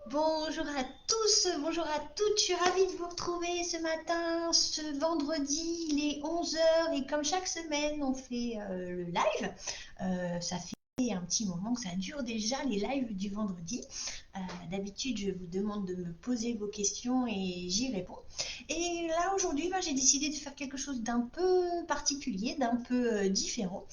Bonjour à tous, bonjour à toutes, je suis ravie de vous retrouver ce matin, ce vendredi, il est 11 heures et comme chaque semaine on fait le live. Ça fait un petit moment que ça dure déjà les lives du vendredi. Euh, D'habitude je vous demande de me poser vos questions et j'y réponds. Et là aujourd'hui j'ai décidé de faire quelque chose d'un peu particulier, d'un peu différent,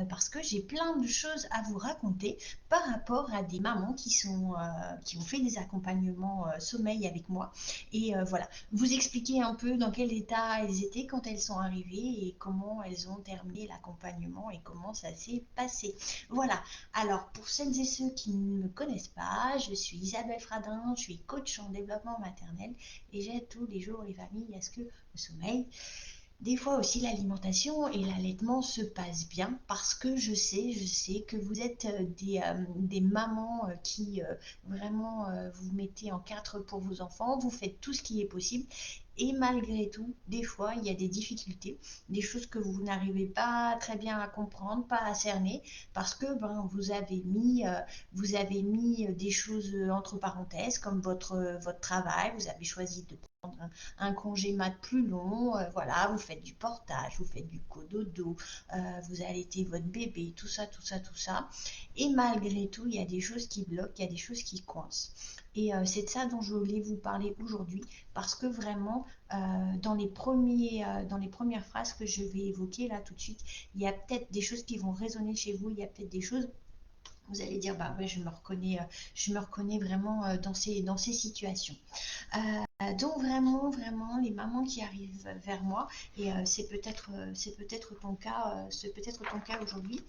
parce que j'ai plein de choses à vous raconter par rapport à des mamans qui ont fait des accompagnements sommeil avec moi. Et voilà, vous expliquer un peu dans quel état elles étaient quand elles sont arrivées et comment elles ont terminé l'accompagnement et comment ça s'est passé. Voilà, alors pour celles et ceux qui ne me connaissent pas, je suis Isabelle Fradin, je suis coach en développement maternel et j'aide tous les jours les familles à ce que le sommeil, des fois aussi l'alimentation et l'allaitement se passent bien parce que je sais que vous êtes des mamans qui vraiment vous mettez en quatre pour vos enfants, vous faites tout ce qui est possible et malgré tout, des fois, il y a des difficultés, des choses que vous n'arrivez pas très bien à comprendre, pas à cerner, parce que vous avez mis des choses entre parenthèses, comme votre travail, vous avez choisi de prendre un congé mat plus long, voilà, vous faites du portage, vous faites du cododo, vous allaitez votre bébé, tout ça, tout ça, tout ça. Et malgré tout, il y a des choses qui bloquent, il y a des choses qui coincent. Et c'est de ça dont je voulais vous parler aujourd'hui, parce que vraiment, dans les premières phrases que je vais évoquer là tout de suite, il y a peut-être des choses qui vont résonner chez vous, il y a peut-être des choses vous allez dire, bah ouais, je me reconnais vraiment dans ces situations. Donc vraiment, vraiment, les mamans qui arrivent vers moi, et c'est peut-être ton cas, c'est peut-être ton cas aujourd'hui,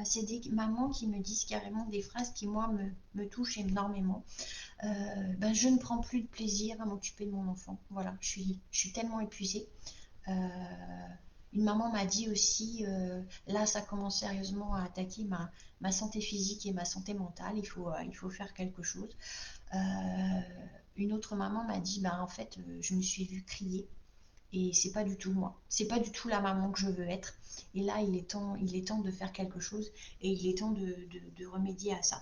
c'est des mamans qui me disent carrément des phrases qui, moi, me touchent énormément. Ben, je ne prends plus de plaisir à m'occuper de mon enfant. Voilà, je suis tellement épuisée. Euh, une maman m'a dit aussi, là ça commence sérieusement à attaquer ma santé physique et ma santé mentale, il faut faire quelque chose. Euh, une autre maman m'a dit, bah, en fait, je me suis vue crier et c'est pas du tout moi, c'est pas du tout la maman que je veux être. Et là, il est temps de faire quelque chose et il est temps de remédier à ça.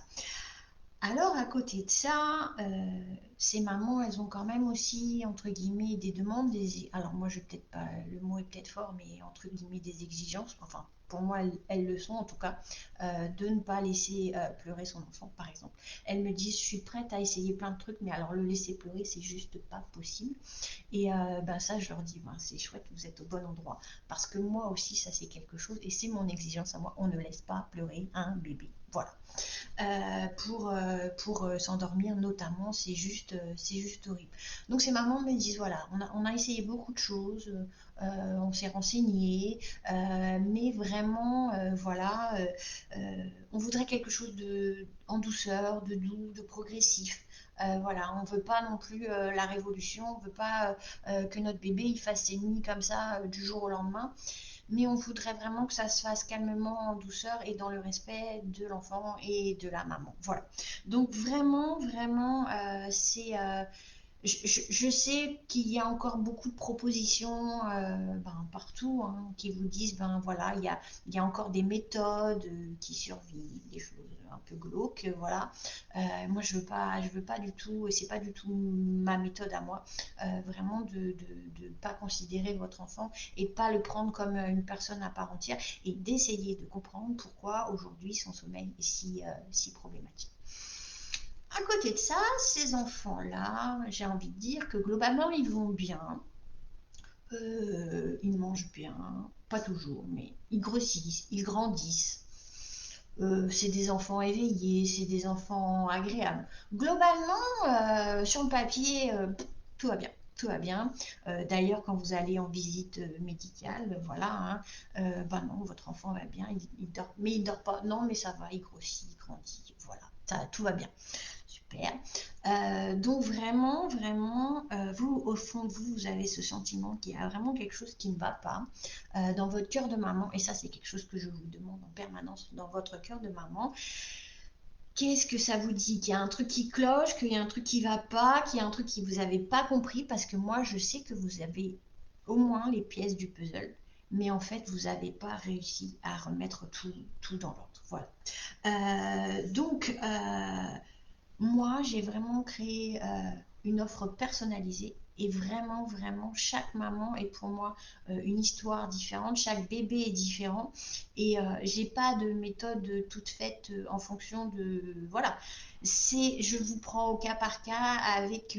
Alors, à côté de ça, ces mamans, elles ont quand même aussi, entre guillemets, des demandes. Alors, moi, je peut-être pas, le mot est peut-être fort, mais entre guillemets, des exigences. Enfin, pour moi, elles le sont en tout cas, de ne pas laisser pleurer son enfant, par exemple. Elles me disent, je suis prête à essayer plein de trucs, mais alors le laisser pleurer, c'est juste pas possible. Et ben ça, je leur dis, ben, c'est chouette, vous êtes au bon endroit. Parce que moi aussi, ça, c'est quelque chose, et c'est mon exigence à moi, on ne laisse pas pleurer un bébé. Voilà. Pour s'endormir notamment, c'est juste horrible. Donc ces mamans me disent, voilà, on a essayé beaucoup de choses, on s'est renseigné, mais vraiment, voilà, on voudrait quelque chose en douceur, de doux, de progressif. Voilà, on ne veut pas non plus la révolution, on ne veut pas que notre bébé il fasse ses nuits comme ça du jour au lendemain, mais on voudrait vraiment que ça se fasse calmement, en douceur et dans le respect de l'enfant et de la maman. Voilà. Donc vraiment, vraiment, je sais qu'il y a encore beaucoup de propositions ben, partout hein, qui vous disent, ben voilà, il y a encore des méthodes qui survivent, des choses un peu glauques, voilà. Moi, je veux pas du tout, et c'est pas du tout ma méthode à moi, vraiment de pas considérer votre enfant et de pas le prendre comme une personne à part entière et d'essayer de comprendre pourquoi aujourd'hui son sommeil est si problématique. À côté de ça, ces enfants-là, j'ai envie de dire que globalement, ils vont bien. Ils mangent bien, pas toujours, mais ils grossissent, ils grandissent. C'est des enfants éveillés, c'est des enfants agréables. Globalement, sur le papier, tout va bien. Tout va bien. D'ailleurs, quand vous allez en visite médicale, voilà, hein, ben non, votre enfant va bien, il dort, mais il dort pas. Non, mais ça va, il grossit, il grandit, voilà, ça, tout va bien. Super. Donc vraiment, vraiment, vous, au fond de vous, vous avez ce sentiment qu'il y a vraiment quelque chose qui ne va pas dans votre cœur de maman. Et ça, c'est quelque chose que je vous demande en permanence dans votre cœur de maman. Qu'est-ce que ça vous dit? Qu'il y a un truc qui cloche, qu'il y a un truc qui va pas, qu'il y a un truc que vous n'avez pas compris? Parce que moi, je sais que vous avez au moins les pièces du puzzle. Mais en fait, vous n'avez pas réussi à remettre tout dans l'ordre. Voilà. Donc, Moi, j'ai vraiment créé une offre personnalisée et vraiment, vraiment, chaque maman est pour moi une histoire différente, chaque bébé est différent et j'ai pas de méthode toute faite en fonction de... Voilà, c'est je vous prends au cas par cas avec,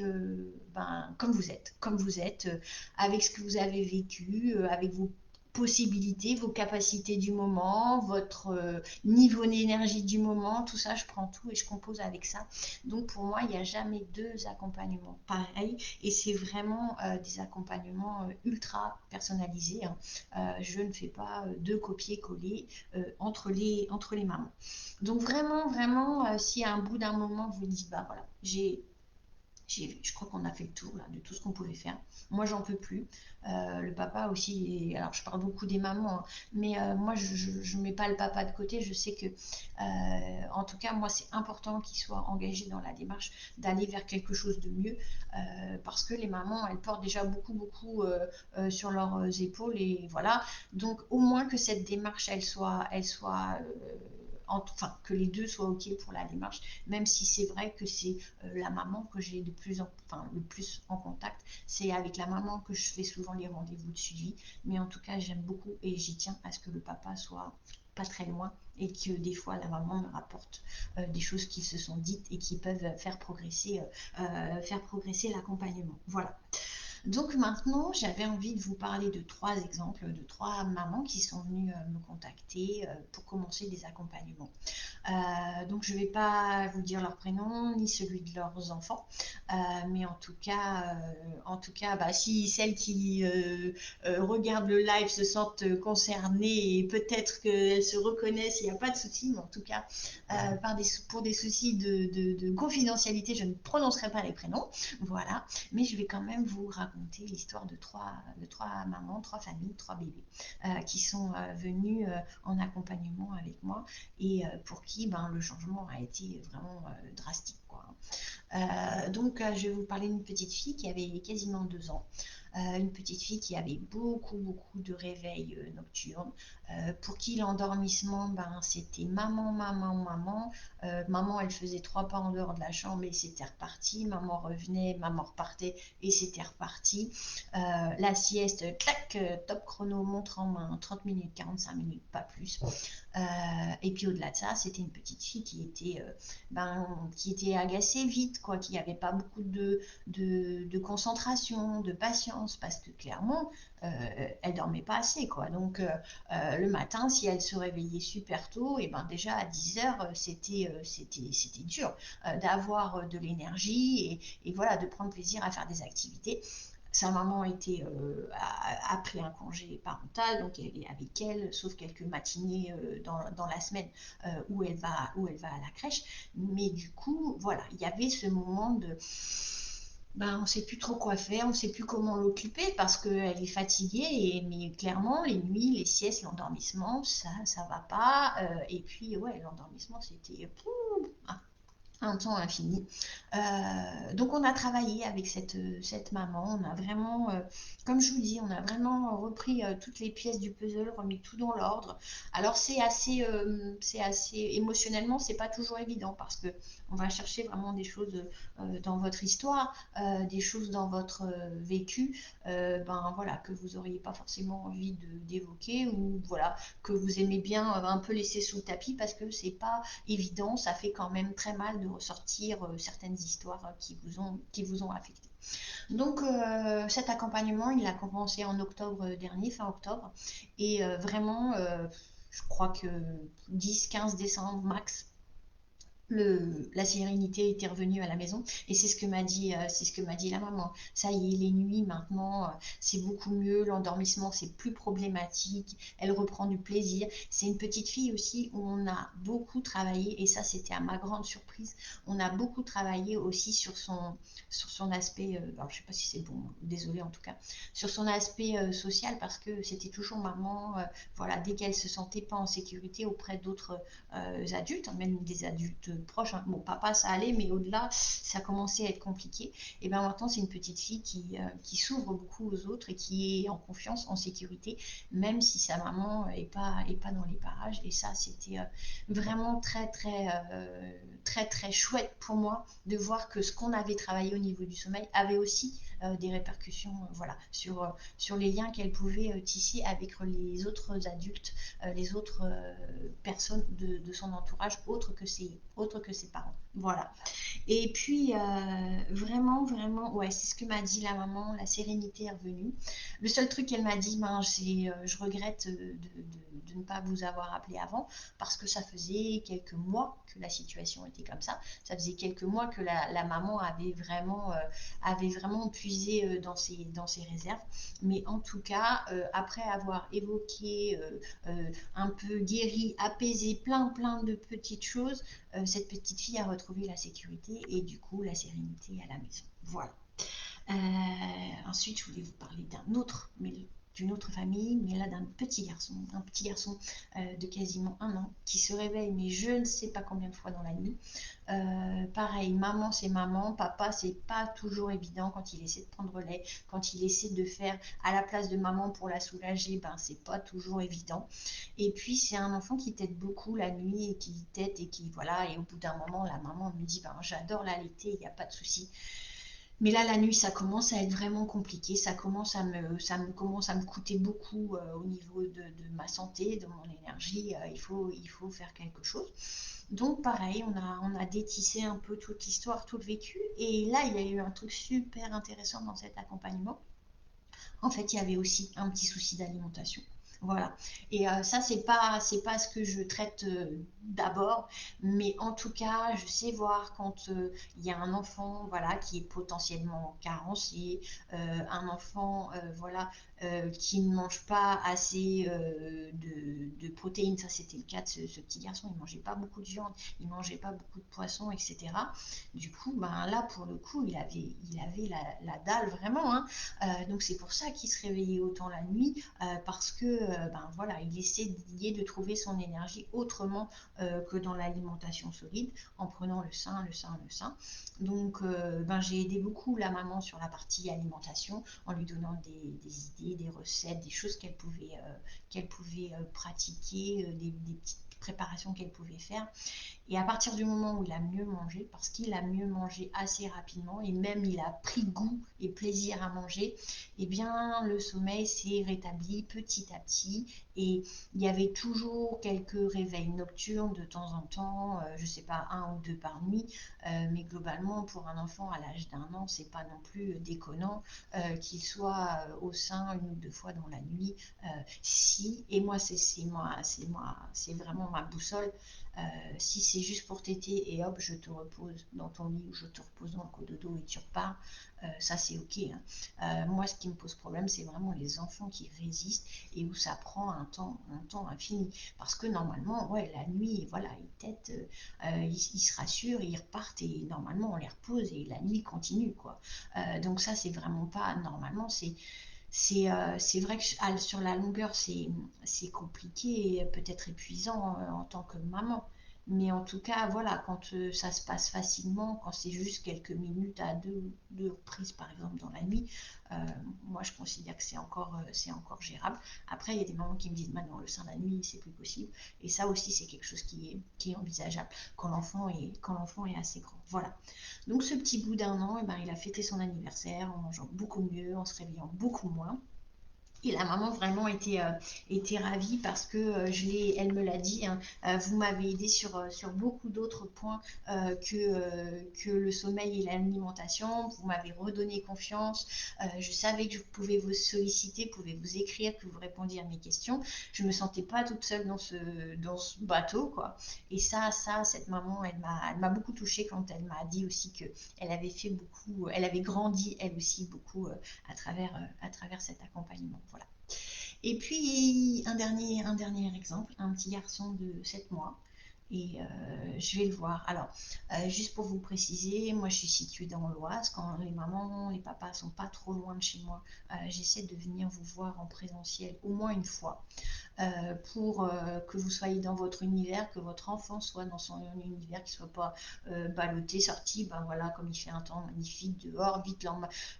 ben, comme vous êtes, avec ce que vous avez vécu, avec vos possibilités, vos capacités du moment, votre niveau d'énergie du moment, tout ça, je prends tout et je compose avec ça. Donc pour moi, il n'y a jamais deux accompagnements pareils et c'est vraiment des accompagnements ultra personnalisés, hein. Je ne fais pas deux copier-coller entre les mamans. Donc vraiment, vraiment, si à un bout d'un moment vous dites, bah voilà, je crois qu'on a fait le tour là, de tout ce qu'on pouvait faire. Moi, j'en peux plus. Le papa aussi, alors je parle beaucoup des mamans, hein, mais moi, je ne mets pas le papa de côté. Je sais que, en tout cas, moi, c'est important qu'il soit engagé dans la démarche d'aller vers quelque chose de mieux, parce que les mamans, elles portent déjà beaucoup, beaucoup sur leurs épaules, et voilà. Donc, au moins que cette démarche, elle soit enfin, que les deux soient OK pour la démarche, même si c'est vrai que c'est la maman que j'ai enfin, le plus en contact. C'est avec la maman que je fais souvent les rendez-vous de suivi. Mais en tout cas, j'aime beaucoup et j'y tiens à ce que le papa soit pas très loin et que des fois la maman me rapporte des choses qui se sont dites et qui peuvent faire progresser l'accompagnement. Voilà. Donc maintenant, j'avais envie de vous parler de trois exemples de trois mamans qui sont venues me contacter pour commencer des accompagnements. Donc je ne vais pas vous dire leur prénom ni celui de leurs enfants, mais en tout cas, bah, si celles qui regardent le live se sentent concernées et peut-être qu'elles se reconnaissent, il n'y a pas de souci, mais en tout cas, pour des soucis de confidentialité, je ne prononcerai pas les prénoms, voilà, mais je vais quand même vous raconter l'histoire de trois mamans, trois familles, trois bébés qui sont venus en accompagnement avec moi et pour qui ben, le changement a été vraiment drastique, quoi. Donc, je vais vous parler d'une petite fille qui avait quasiment 2 ans. Une petite fille qui avait beaucoup, beaucoup de réveils nocturnes, pour qui l'endormissement, ben, c'était maman, maman, maman. Maman, elle faisait 3 pas en dehors de la chambre et c'était reparti. Maman revenait, maman repartait et c'était reparti. La sieste, clac, top chrono, montre en main, 30 minutes, 45 minutes, pas plus. Euh, et puis au-delà de ça, c'était une petite fille qui était agacée vite, quoi, qui n'avait pas beaucoup de concentration, de patience, parce que clairement, elle dormait pas assez, quoi. Donc le matin, si elle se réveillait super tôt, et ben déjà à 10 heures, c'était dur d'avoir de l'énergie et voilà, de prendre plaisir à faire des activités. Sa maman a pris un congé parental, donc elle est avec elle, sauf quelques matinées dans la semaine où elle va à la crèche. Mais du coup, voilà, il y avait ce moment de, ben, on ne sait plus trop quoi faire, on ne sait plus comment l'occuper parce qu'elle est fatiguée. Mais clairement, les nuits, les siestes, l'endormissement, ça va pas. Et puis, ouais, l'endormissement, c'était un temps infini. Donc on a travaillé avec cette maman, on a vraiment, comme je vous dis, on a vraiment repris toutes les pièces du puzzle, remis tout dans l'ordre. Alors c'est assez émotionnellement, c'est pas toujours évident parce que on va chercher vraiment des choses dans votre histoire, des choses dans votre vécu, ben voilà, que vous auriez pas forcément envie d'évoquer ou voilà, que vous aimez bien un peu laisser sous le tapis parce que c'est pas évident, ça fait quand même très mal de ressortir certaines histoires qui vous ont affecté. Donc cet accompagnement, il a commencé en octobre dernier, fin octobre, et vraiment, je crois que 10-15 décembre max, la sérénité était revenue à la maison et c'est ce que m'a dit la maman. Ça y est, les nuits maintenant, c'est beaucoup mieux, l'endormissement c'est plus problématique, elle reprend du plaisir. C'est une petite fille aussi où on a beaucoup travaillé et ça c'était à ma grande surprise. On a beaucoup travaillé aussi sur son aspect, alors je sais pas si c'est bon, désolé en tout cas, sur son aspect social parce que c'était toujours maman, voilà, dès qu'elle se sentait pas en sécurité auprès d'autres adultes, même des adultes proche, hein. Bon, papa, ça allait, mais au-delà, ça commençait à être compliqué. Et bien maintenant, c'est une petite fille qui s'ouvre beaucoup aux autres et qui est en confiance, en sécurité, même si sa maman est pas dans les parages. Et ça, c'était vraiment très, très chouette pour moi de voir que ce qu'on avait travaillé au niveau du sommeil avait aussi des répercussions voilà, sur les liens qu'elle pouvait tisser avec les autres adultes, les autres personnes de son entourage, autres que ses parents. Voilà. Et puis, vraiment, ouais, c'est ce que m'a dit la maman, la sérénité est revenue. Le seul truc qu'elle m'a dit, ben, c'est je regrette de ne pas vous avoir appelé avant, parce que ça faisait quelques mois que la situation était comme ça. Ça faisait quelques mois que la maman avait vraiment puisé dans ses réserves. Mais en tout cas, après avoir évoqué, un peu guéri, apaisé plein de petites choses, cette petite fille a retrouvé la sécurité et du coup la sérénité à la maison. Voilà. Ensuite, je voulais vous parler d'une autre famille, mais là d'un un petit garçon de quasiment 1 an, qui se réveille, mais je ne sais pas combien de fois dans la nuit. Pareil, maman c'est maman, papa c'est pas toujours évident quand il essaie de prendre le lait, quand il essaie de faire à la place de maman pour la soulager, ben c'est pas toujours évident. Et puis c'est un enfant qui tète beaucoup la nuit et qui tète et qui voilà, et au bout d'un moment la maman me dit ben j'adore l'allaiter, il n'y a pas de souci. Mais là, la nuit, ça commence à être vraiment compliqué. Ça commence à me coûter beaucoup au niveau de ma santé, de mon énergie. Il faut faire quelque chose. Donc, pareil, on a détissé un peu toute l'histoire, tout le vécu. Et là, il y a eu un truc super intéressant dans cet accompagnement. En fait, il y avait aussi un petit souci d'alimentation. Voilà. Et ça, c'est pas ce que je traite d'abord, mais en tout cas, je sais voir quand il y a un enfant, voilà, qui est potentiellement carencé, un enfant, voilà, qui ne mange pas assez de protéines. Ça, c'était le cas de ce petit garçon. Il mangeait pas beaucoup de viande, il mangeait pas beaucoup de poisson, etc. Du coup, ben là, pour le coup, il avait la dalle vraiment, hein. Donc c'est pour ça qu'il se réveillait autant la nuit, parce que ben voilà, il essayait de trouver son énergie autrement que dans l'alimentation solide, en prenant le sein, le sein, le sein. Donc ben, j'ai aidé beaucoup la maman sur la partie alimentation, en lui donnant des idées, des recettes, des choses qu'elle pouvait pratiquer, des petites préparations qu'elle pouvait faire. Et à partir du moment où il a mieux mangé, parce qu'il a mieux mangé assez rapidement, et même il a pris goût et plaisir à manger, eh bien le sommeil s'est rétabli petit à petit. Et il y avait toujours quelques réveils nocturnes de temps en temps, je ne sais pas, 1 ou 2 par nuit, mais globalement pour un enfant à l'âge d'1 an, c'est pas non plus déconnant qu'il soit au sein 1 ou 2 fois dans la nuit. Si, et moi c'est vraiment ma boussole, si c'est juste pour téter et hop, je te repose dans ton lit ou je te repose dans le cododo et tu repars, ça c'est ok, hein. Moi, ce qui me pose problème, c'est vraiment les enfants qui résistent et où ça prend un temps infini. Parce que normalement, ouais, la nuit, voilà, ils têtent, ils se rassurent, ils repartent et normalement on les repose et la nuit continue, quoi. Donc ça, c'est vraiment pas, normalement, c'est vrai que sur la longueur, c'est compliqué et peut-être épuisant en tant que maman. Mais en tout cas, voilà, quand ça se passe facilement, quand c'est juste quelques minutes à deux reprises, par exemple, dans la nuit, euh, moi, je considère que c'est encore gérable. Après, il y a des mamans qui me disent, maintenant, le sein la nuit, c'est plus possible. Et ça aussi, c'est quelque chose qui est envisageable quand l'enfant est assez grand. Voilà. Donc ce petit bout d'1 an, eh ben, il a fêté son anniversaire en mangeant beaucoup mieux, en se réveillant beaucoup moins. Et la maman vraiment était ravie parce que elle me l'a dit, hein, vous m'avez aidé sur beaucoup d'autres points que le sommeil et l'alimentation. Vous m'avez redonné confiance. Je savais que je pouvais vous solliciter, pouvais vous écrire, que vous répondiez à mes questions. Je me sentais pas toute seule dans ce bateau, quoi. Et cette maman, elle m'a beaucoup touchée quand elle m'a dit aussi que elle avait fait beaucoup, elle avait grandi elle aussi beaucoup à travers cet accompagnement. Voilà. Et puis un dernier exemple, un petit garçon de 7 mois et je vais le voir. Alors, juste pour vous préciser, moi je suis située dans l'Oise. Quand les mamans, les papas sont pas trop loin de chez moi, j'essaie de venir vous voir en présentiel au moins une fois pour que vous soyez dans votre univers, que votre enfant soit dans son univers, qu'il ne soit pas ballotté, sorti, ben voilà, comme il fait un temps magnifique dehors, vite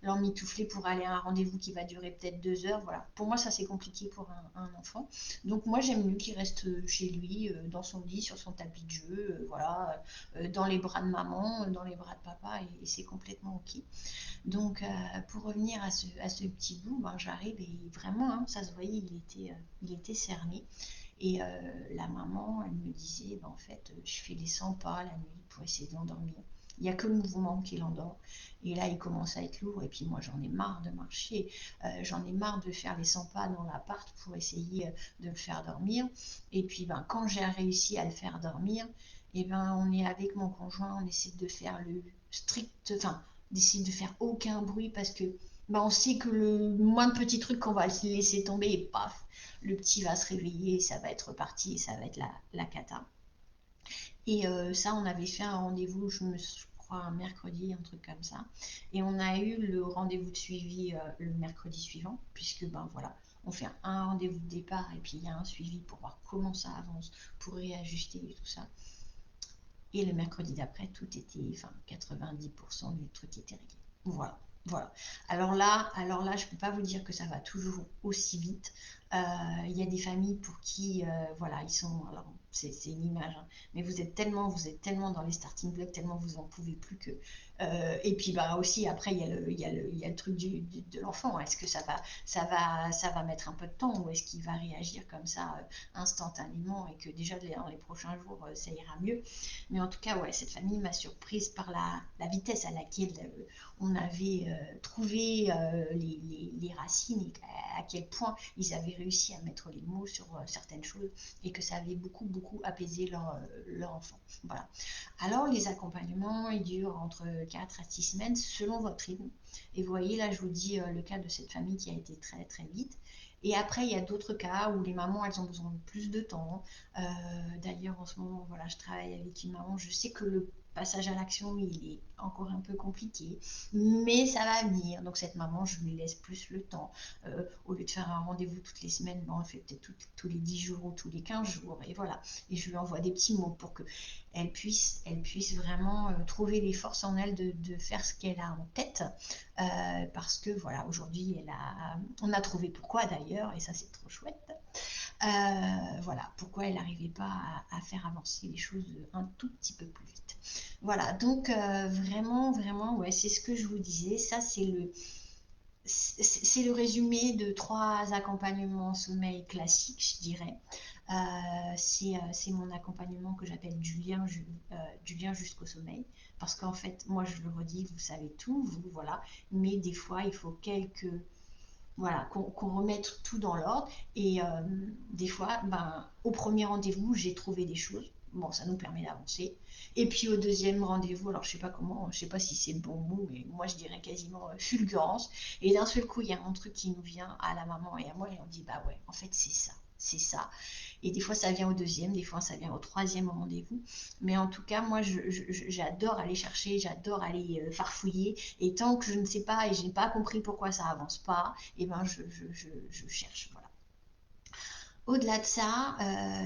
l'emmitoufler pour aller à un rendez-vous qui va durer peut-être 2 heures. Voilà. Pour moi, ça c'est compliqué pour un enfant. Donc moi, j'aime mieux qu'il reste chez lui, dans son lit, sur son tapis de jeu, voilà, dans les bras de maman, dans les bras de papa, et c'est complètement ok. Donc, pour revenir à ce petit bout, ben, j'arrive et vraiment, hein, ça se voyait, il était cerné. Et la maman, elle me disait, ben, en fait, je fais les 100 pas la nuit pour essayer de l'endormir. Il n'y a que le mouvement qui l'endort. Et là, il commence à être lourd. Et puis moi, j'en ai marre de marcher. J'en ai marre de faire les 100 pas dans l'appart pour essayer de le faire dormir. Et puis, ben, quand j'ai réussi à le faire dormir, et ben, on est avec mon conjoint, on essaie de faire le strict, enfin, d'essayer de faire aucun bruit parce que ben, on sait que le moins de petits trucs qu'on va laisser tomber et paf, le petit va se réveiller, ça va être reparti et ça va être la cata. Et ça, on avait fait un rendez-vous, je crois, un mercredi, un truc comme ça. Et on a eu le rendez-vous de suivi le mercredi suivant, puisque ben voilà, on fait un rendez-vous de départ et puis il y a un suivi pour voir comment ça avance, pour réajuster et tout ça. Et le mercredi d'après, tout était, enfin 90% du truc était réglé. Voilà, voilà. Alors là, je ne peux pas vous dire que ça va toujours aussi vite. Il y a des familles pour qui, voilà, ils sont, alors c'est une image, hein, mais vous êtes tellement dans les starting blocks, tellement vous en pouvez plus que. Et puis bah aussi après il y a le truc de l'enfant. Est-ce que ça va mettre un peu de temps ou est-ce qu'il va réagir comme ça instantanément et que déjà dans les prochains jours ça ira mieux. Mais en tout cas, ouais, cette famille m'a surprise par la vitesse à laquelle on avait trouvé les racines et à quel point ils avaient réussi à mettre les mots sur certaines choses et que ça avait beaucoup, beaucoup apaisé leur enfant. Voilà. Alors, les accompagnements, ils durent entre 4 à 6 semaines selon votre rythme. Et vous voyez, là, je vous dis le cas de cette famille qui a été très, très vite. Et après, il y a d'autres cas où les mamans, elles ont besoin de plus de temps. D'ailleurs, en ce moment, voilà, je travaille avec une maman. Je sais que le passage à l'action, il est encore un peu compliqué, mais ça va venir. Donc, cette maman, je lui laisse plus le temps. Au lieu de faire un rendez-vous toutes les semaines, bon, elle fait peut-être tous les 10 jours ou tous les 15 jours. Et voilà. Et je lui envoie des petits mots pour elle puisse vraiment trouver les forces en elle de faire ce qu'elle a en tête. Parce que voilà, aujourd'hui, on a trouvé pourquoi d'ailleurs, et ça, c'est trop chouette. Voilà, pourquoi elle n'arrivait pas à faire avancer les choses un tout petit peu plus vite. Voilà, donc vraiment, vraiment, ouais, c'est ce que je vous disais. Ça, c'est le résumé de 3 accompagnements sommeil classiques, je dirais. C'est mon accompagnement que j'appelle du lien jusqu'au sommeil. Parce qu'en fait, moi, je le redis, vous savez tout, vous, voilà. Mais des fois, il faut voilà, qu'on remette tout dans l'ordre. Et des fois, ben, au premier rendez-vous, j'ai trouvé des choses. Bon, ça nous permet d'avancer. Et puis au deuxième rendez-vous, alors je sais pas comment, je sais pas si c'est le bon mot, mais moi je dirais quasiment fulgurance. Et d'un seul coup, il y a un truc qui nous vient à la maman et à moi et on dit bah ouais, en fait c'est ça, c'est ça. Et des fois ça vient au deuxième, des fois ça vient au troisième rendez-vous. Mais en tout cas, moi j'adore aller chercher, j'adore aller farfouiller. Et tant que je ne sais pas et je n'ai pas compris pourquoi ça avance pas, et ben je cherche. Voilà. Au-delà de ça,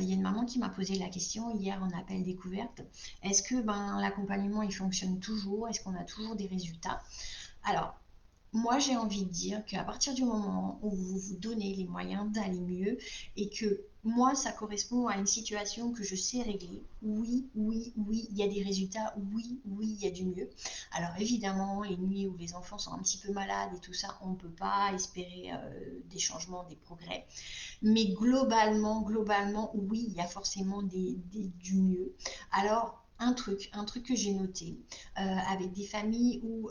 il y a une maman qui m'a posé la question hier en appel découverte. Est-ce que ben, l'accompagnement il fonctionne toujours? Est-ce qu'on a toujours des résultats? Alors, moi, j'ai envie de dire qu'à partir du moment où vous vous donnez les moyens d'aller mieux et que moi, ça correspond à une situation que je sais régler, oui, oui, oui, il y a des résultats, oui, oui, il y a du mieux. Alors évidemment, les nuits où les enfants sont un petit peu malades et tout ça, on ne peut pas espérer des changements, des progrès. Mais globalement, oui, il y a forcément du mieux. Alors, un truc que j'ai noté avec des familles où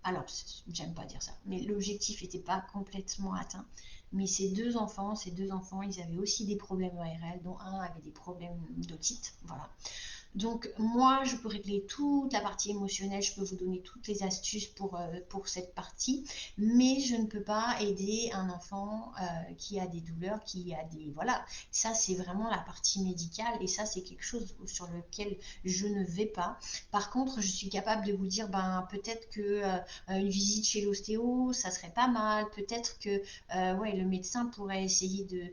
alors, j'aime pas dire ça, mais l'objectif n'était pas complètement atteint. Mais ces deux enfants, ils avaient aussi des problèmes ORL, dont un avait des problèmes d'otite, voilà. Donc moi, je peux régler toute la partie émotionnelle, je peux vous donner toutes les astuces pour cette partie, mais je ne peux pas aider un enfant qui a des douleurs, qui a des... Voilà, ça c'est vraiment la partie médicale et ça c'est quelque chose sur lequel je ne vais pas. Par contre, je suis capable de vous dire, ben peut-être que une visite chez l'ostéo, ça serait pas mal, peut-être que ouais, le médecin pourrait essayer de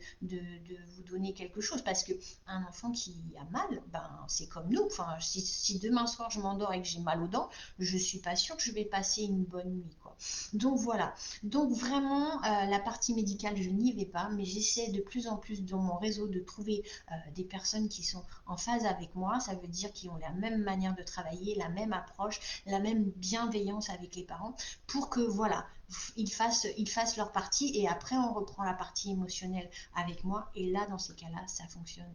vous donner quelque chose parce que un enfant qui a mal, ben, c'est comme nous. Enfin, si demain soir je m'endors et que j'ai mal aux dents, je suis pas sûre que je vais passer une bonne nuit, quoi. Donc voilà. Donc vraiment, la partie médicale, je n'y vais pas, mais j'essaie de plus en plus dans mon réseau de trouver des personnes qui sont en phase avec moi. Ça veut dire qu'ils ont la même manière de travailler, la même approche, la même bienveillance avec les parents, pour que voilà, ils fassent leur partie et après on reprend la partie émotionnelle avec moi et là dans ces cas-là ça fonctionne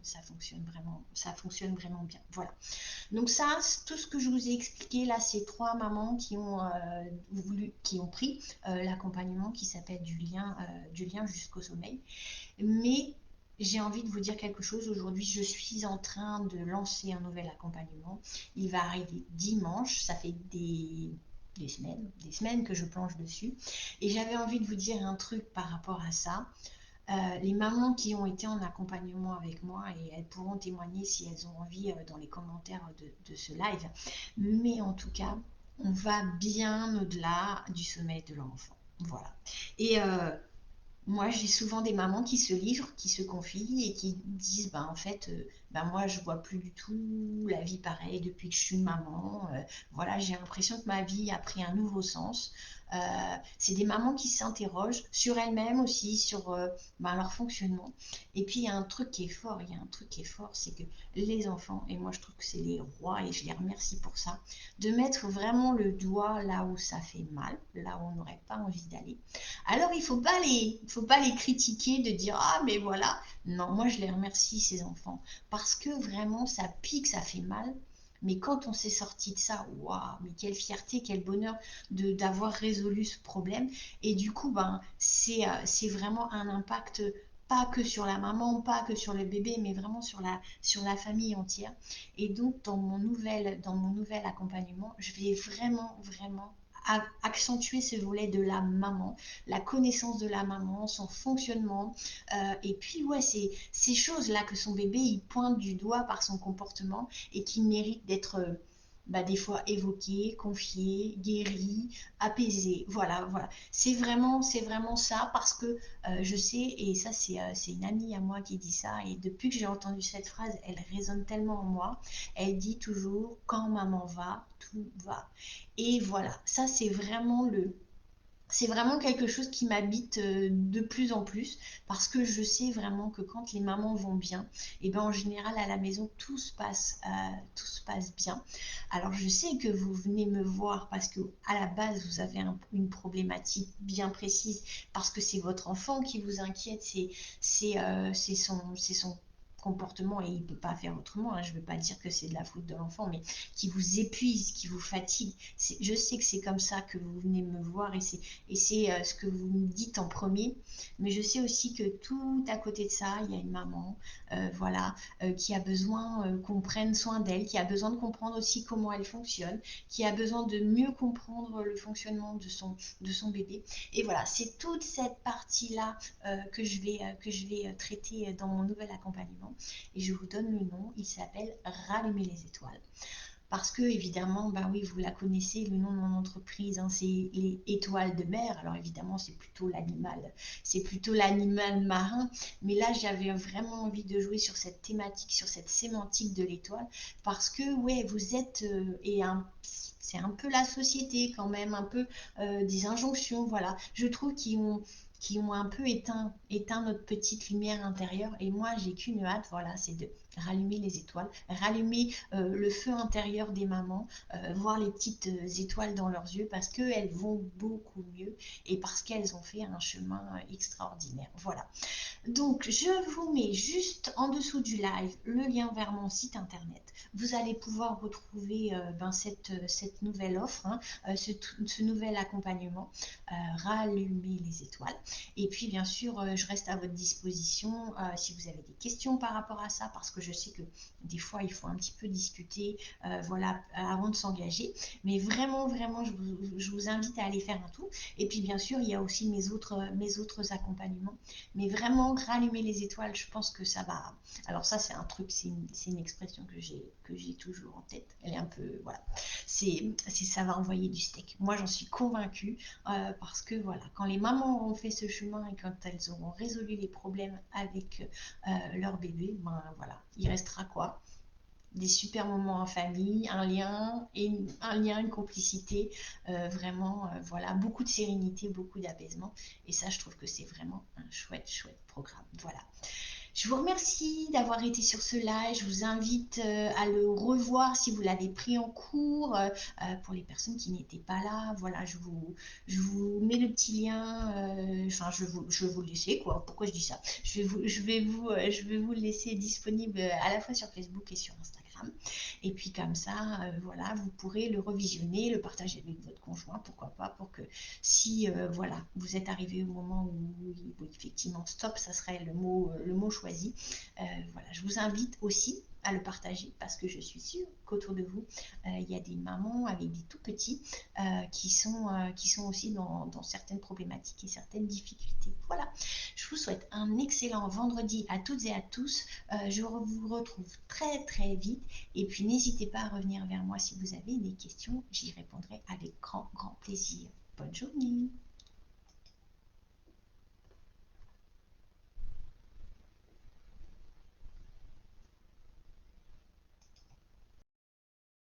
vraiment bien. Voilà, donc ça, tout ce que je vous ai expliqué là, c'est trois mamans qui ont pris l'accompagnement qui s'appelle du lien jusqu'au sommeil. Mais j'ai envie de vous dire quelque chose. Aujourd'hui, je suis en train de lancer un nouvel accompagnement. Il va arriver dimanche. Ça fait des semaines que je planche dessus. Et j'avais envie de vous dire un truc par rapport à ça. Les mamans qui ont été en accompagnement avec moi, et elles pourront témoigner si elles ont envie dans les commentaires de ce live. Mais en tout cas, on va bien au-delà du sommeil de l'enfant. Voilà. Et moi, j'ai souvent des mamans qui se livrent, qui se confient et qui disent, ben, en fait, ben, moi, je vois plus du tout la vie pareille depuis que je suis maman. Voilà, j'ai l'impression que ma vie a pris un nouveau sens. C'est des mamans qui s'interrogent sur elles-mêmes aussi, sur ben, leur fonctionnement. Et puis, il y a un truc qui est fort, c'est que les enfants, et moi, je trouve que c'est les rois, et je les remercie pour ça, de mettre vraiment le doigt là où ça fait mal, là où on n'aurait pas envie d'aller. Alors, il faut pas les critiquer, de dire ah mais voilà. Non, moi je les remercie ces enfants parce que vraiment ça pique, ça fait mal. Mais quand on s'est sorti de ça, waouh, mais quelle fierté, quel bonheur d'avoir résolu ce problème. Et du coup, ben c'est vraiment un impact pas que sur la maman, pas que sur le bébé, mais vraiment sur la famille entière. Et donc dans mon nouvel accompagnement, je vais vraiment vraiment accentuer ce volet de la maman, la connaissance de la maman, son fonctionnement. Et puis, ouais, c'est ces choses-là que son bébé, il pointe du doigt par son comportement et qui méritent d'être bah, des fois évoquées, confiées, guéries, apaisées. Voilà, voilà. C'est vraiment ça parce que je sais, et ça, c'est une amie à moi qui dit ça, et depuis que j'ai entendu cette phrase, elle résonne tellement en moi. Elle dit toujours, quand maman va, tout va. Et voilà, ça c'est vraiment quelque chose qui m'habite de plus en plus parce que je sais vraiment que quand les mamans vont bien, et ben en général à la maison tout se passe bien. Alors je sais que vous venez me voir parce que à la base vous avez une problématique bien précise parce que c'est votre enfant qui vous inquiète, c'est son comportement et il ne peut pas faire autrement, hein. Je ne veux pas dire que c'est de la faute de l'enfant, mais qui vous épuise, qui vous fatigue. Je sais que c'est comme ça que vous venez me voir et c'est ce que vous me dites en premier. Mais je sais aussi que tout à côté de ça, il y a une maman, voilà, qui a besoin qu'on prenne soin d'elle, qui a besoin de comprendre aussi comment elle fonctionne, qui a besoin de mieux comprendre le fonctionnement de son bébé. Et voilà, c'est toute cette partie-là que je vais traiter dans mon nouvel accompagnement. Et je vous donne le nom, il s'appelle Rallumer les étoiles. Parce que, évidemment, bah oui, vous la connaissez, le nom de mon entreprise, hein, c'est les étoiles de mer. Alors, évidemment, c'est plutôt l'animal marin. Mais là, j'avais vraiment envie de jouer sur cette thématique, sur cette sémantique de l'étoile. Parce que, ouais, vous êtes, c'est un peu la société quand même, un peu des injonctions, voilà. Je trouve qui ont un peu éteint notre petite lumière intérieure. Et moi, j'ai qu'une hâte, voilà, c'est de rallumer les étoiles, rallumer le feu intérieur des mamans, voir les petites étoiles dans leurs yeux parce qu'elles vont beaucoup mieux et parce qu'elles ont fait un chemin extraordinaire. Voilà. Donc, je vous mets juste en dessous du live le lien vers mon site internet. Vous allez pouvoir retrouver ben, cette nouvelle offre, hein, ce nouvel accompagnement, rallumer les étoiles. Et puis, bien sûr, je reste à votre disposition si vous avez des questions par rapport à ça, parce que que je sais que des fois il faut un petit peu discuter, voilà, avant de s'engager. Mais vraiment, vraiment, je vous invite à aller faire un tour. Et puis bien sûr, il y a aussi mes autres accompagnements. Mais vraiment, rallumer les étoiles, je pense que ça va. Alors ça, c'est un truc, c'est une expression que j'ai toujours en tête. Elle est un peu, voilà, ça va envoyer du steak. Moi, j'en suis convaincue parce que voilà, quand les mamans auront fait ce chemin et quand elles auront résolu les problèmes avec leur bébé, ben voilà, il restera quoi? Des super moments en famille, un lien, une complicité, vraiment, voilà, beaucoup de sérénité, beaucoup d'apaisement. Et ça, je trouve que c'est vraiment un chouette, chouette programme. Voilà. Je vous remercie d'avoir été sur ce live. Je vous invite à le revoir si vous l'avez pris en cours. Pour les personnes qui n'étaient pas là, voilà, je vous mets le petit lien. Enfin, je vais vous le laisser, quoi. Pourquoi je dis ça? Je vais vous le laisser disponible à la fois sur Facebook et sur Instagram. Et puis comme ça, voilà, vous pourrez le revisionner, le partager avec votre conjoint, pourquoi pas, pour que si voilà, vous êtes arrivé au moment où effectivement stop, ça serait le mot choisi. Voilà, je vous invite aussi à le partager parce que je suis sûre qu'autour de vous, il y a des mamans avec des tout petits qui sont aussi dans certaines problématiques et certaines difficultés. Voilà, je vous souhaite un excellent vendredi à toutes et à tous. Je vous retrouve très très vite et puis n'hésitez pas à revenir vers moi si vous avez des questions, j'y répondrai avec grand grand plaisir. Bonne journée.